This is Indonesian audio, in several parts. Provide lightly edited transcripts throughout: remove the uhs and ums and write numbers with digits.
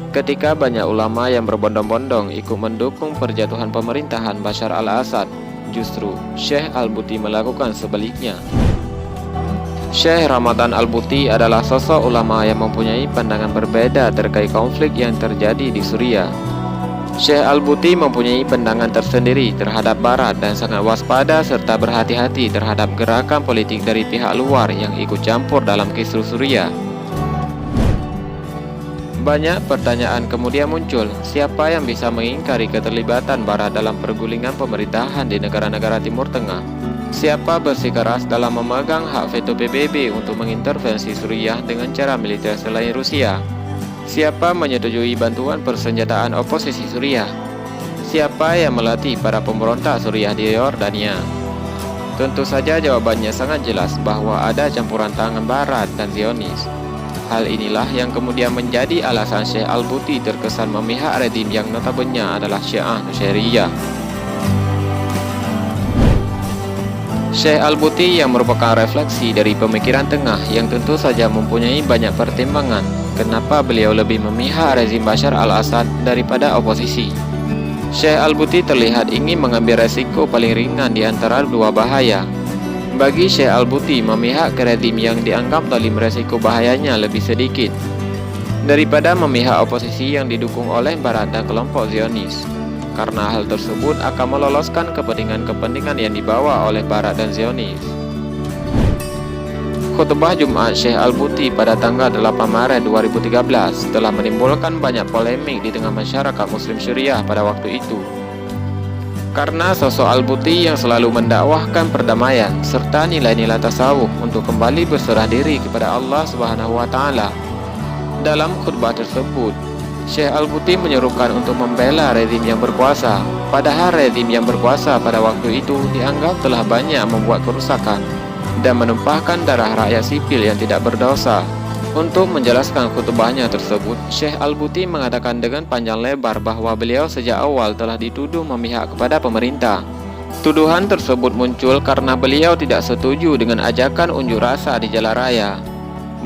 Ketika banyak ulama yang berbondong-bondong ikut mendukung perjatuhan pemerintahan Bashar al-Assad, justru Syekh Al-Buti melakukan sebaliknya. Syekh Ramadan Al-Buti adalah sosok ulama yang mempunyai pandangan berbeda terkait konflik yang terjadi di Suriah. Syekh Al-Buti mempunyai pandangan tersendiri terhadap Barat dan sangat waspada serta berhati-hati terhadap gerakan politik dari pihak luar yang ikut campur dalam kisruh Suriah. Banyak pertanyaan kemudian muncul, siapa yang bisa mengingkari keterlibatan Barat dalam pergulingan pemerintahan di negara-negara Timur Tengah? Siapa bersikeras dalam memegang hak veto PBB untuk mengintervensi Suriah dengan cara militer selain Rusia? Siapa menyetujui bantuan persenjataan oposisi Suriah? Siapa yang melatih para pemberontak Suriah di Yordania? Tentu saja jawabannya sangat jelas bahwa ada campuran tangan Barat dan Zionis. Hal inilah yang kemudian menjadi alasan Syekh Al-Buti terkesan memihak rezim yang notabene adalah Syiah Nusairyah. Syekh Al-Buti yang merupakan refleksi dari pemikiran tengah yang tentu saja mempunyai banyak pertimbangan kenapa beliau lebih memihak rezim Bashar al-Assad daripada oposisi. Syekh Al-Buti terlihat ingin mengambil resiko paling ringan di antara dua bahaya. Bagi Syekh Al-Buti, memihak ke rezim yang dianggap zalim resiko bahayanya lebih sedikit daripada memihak oposisi yang didukung oleh Barat dan kelompok Zionis, karena hal tersebut akan meloloskan kepentingan-kepentingan yang dibawa oleh Barat dan Zionis. Khutbah Jumat Syekh Al-Buti pada tanggal 8 Maret 2013 telah menimbulkan banyak polemik di tengah masyarakat Muslim Syuriah pada waktu itu. Karena sosok Al-Buti yang selalu mendakwahkan perdamaian serta nilai-nilai tasawuf untuk kembali berserah diri kepada Allah Subhanahu wa taala. Dalam khutbah tersebut, Syekh Al-Buti menyerukan untuk membela rezim yang berkuasa, padahal rezim yang berkuasa pada waktu itu dianggap telah banyak membuat kerusakan dan menumpahkan darah rakyat sipil yang tidak berdosa. Untuk menjelaskan khutbahnya tersebut, Syekh Al-Buti mengatakan dengan panjang lebar bahwa beliau sejak awal telah dituduh memihak kepada pemerintah. Tuduhan tersebut muncul karena beliau tidak setuju dengan ajakan unjuk rasa di jalan raya.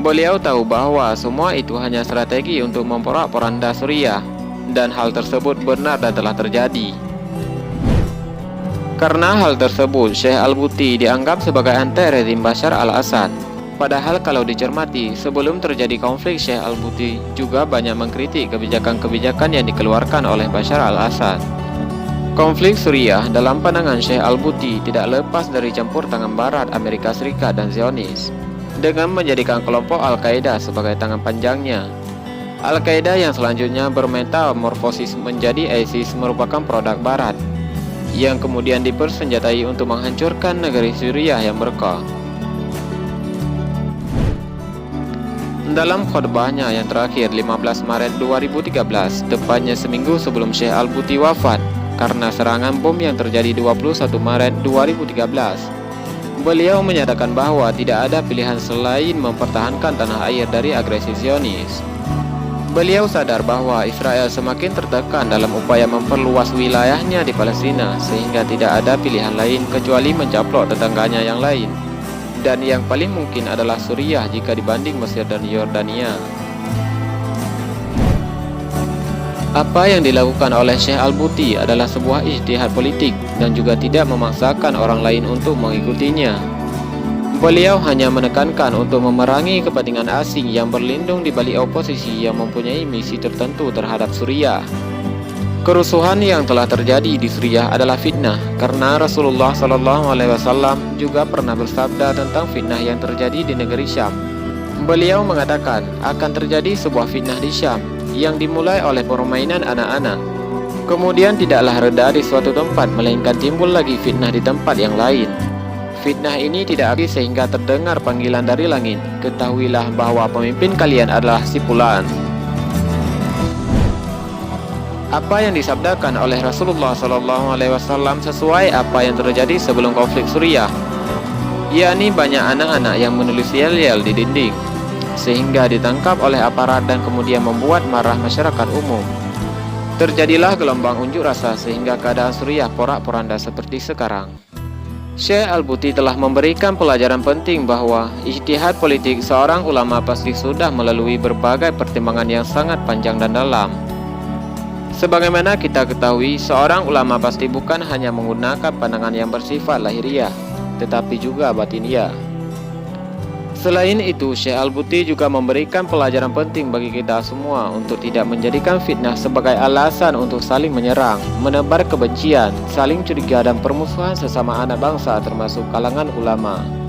Beliau tahu bahwa semua itu hanya strategi untuk memporak-poranda Suriah, dan hal tersebut benar dan telah terjadi. Karena hal tersebut, Syekh Al-Buti dianggap sebagai anti rezim Bashar al-Assad. Padahal kalau dicermati, sebelum terjadi konflik, Syekh Al-Buti juga banyak mengkritik kebijakan-kebijakan yang dikeluarkan oleh Bashar al-Assad. Konflik Suriah dalam pandangan Syekh Al-Buti tidak lepas dari campur tangan Barat, Amerika Serikat dan Zionis, dengan menjadikan kelompok Al-Qaeda sebagai tangan panjangnya. Al-Qaeda yang selanjutnya bermetamorfosis menjadi ISIS merupakan produk Barat, yang kemudian dipersenjatai untuk menghancurkan negeri Suriah yang berkah. Dalam khutbahnya yang terakhir 15 Maret 2013, tepatnya seminggu sebelum Syekh Al-Buti wafat karena serangan bom yang terjadi 21 Maret 2013, beliau menyatakan bahwa tidak ada pilihan selain mempertahankan tanah air dari agresi Zionis. Beliau sadar bahwa Israel semakin tertekan dalam upaya memperluas wilayahnya di Palestina, sehingga tidak ada pilihan lain kecuali mencaplok tetangganya yang lain, dan yang paling mungkin adalah Suriah jika dibanding Mesir dan Yordania. Apa yang dilakukan oleh Syekh Al-Buti adalah sebuah ijtihad politik dan juga tidak memaksakan orang lain untuk mengikutinya. Beliau hanya menekankan untuk memerangi kepentingan asing yang berlindung di balik oposisi yang mempunyai misi tertentu terhadap Suriah. Kerusuhan yang telah terjadi di Suriah adalah fitnah, karena Rasulullah SAW juga pernah bersabda tentang fitnah yang terjadi di negeri Syam. Beliau mengatakan akan terjadi sebuah fitnah di Syam yang dimulai oleh permainan anak-anak. Kemudian tidaklah reda di suatu tempat, melainkan timbul lagi fitnah di tempat yang lain. Fitnah ini tidak habis sehingga terdengar panggilan dari langit, ketahuilah bahwa pemimpin kalian adalah si fulan. Apa yang disabdakan oleh Rasulullah SAW sesuai apa yang terjadi sebelum konflik Suriah, yakni banyak anak-anak yang menulis yel-yel di dinding, sehingga ditangkap oleh aparat dan kemudian membuat marah masyarakat umum. Terjadilah gelombang unjuk rasa sehingga keadaan Suriah porak-poranda seperti sekarang. Syekh Al-Buti telah memberikan pelajaran penting bahwa ijtihad politik seorang ulama pasti sudah melalui berbagai pertimbangan yang sangat panjang dan dalam. Sebagaimana kita ketahui, seorang ulama pasti bukan hanya menggunakan pandangan yang bersifat lahiriah, tetapi juga batiniah. Selain itu, Syekh Al-Buti juga memberikan pelajaran penting bagi kita semua untuk tidak menjadikan fitnah sebagai alasan untuk saling menyerang, menebar kebencian, saling curiga dan permusuhan sesama anak bangsa termasuk kalangan ulama.